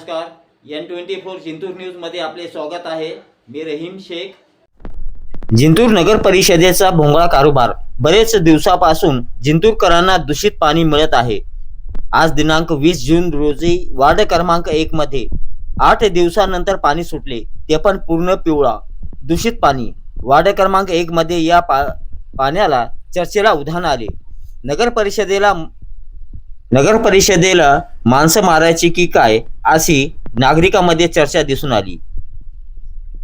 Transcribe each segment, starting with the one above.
नमस्कार, N24 जिंतूर न्यूजमध्ये आपले स्वागत आहे. मी रहीम शेख. जिंतूर नगर परिषदेचा भोंगळा कारभार. बरेच दिवसापासून जिंतूरकरांना दूषित पाणी मिळत आहे. आज दिनांक 20 जून रोजी वार्ड क्रमांक 1 मध्ये 8 दिवसानंतर पाणी सुटले, ते पण पूर्ण पिवळा दूषित पाणी. वार्ड क्रमांक 1 मध्ये या पाण्याला चर्चेला उधाण आले. नगर परिषदेला माणसं मारायची की काय, अशी नागरिकांमध्ये चर्चा दिसून आली.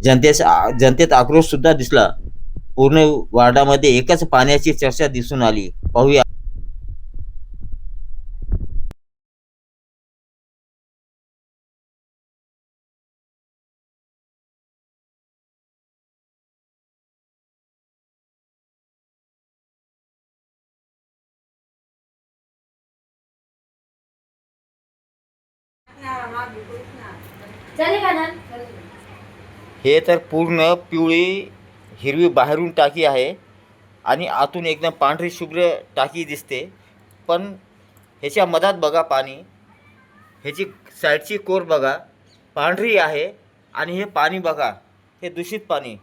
जनतेत आक्रोश सुद्धा दिसला. पूर्ण वार्डामध्ये एकच पाण्याची चर्चा दिसून आली. पाहूया. हे तर पूर्ण पिवळी हिरवी बाहेरून टाकी आहे आणि आतून एकदम पांढरी शुभ्र टाकी दिसते. पण ह्याच्या मधात बघा पाणी, ह्याची साईडची कोर बघा पांढरी आहे आणि हे पाणी बघा, हे दूषित पाणी.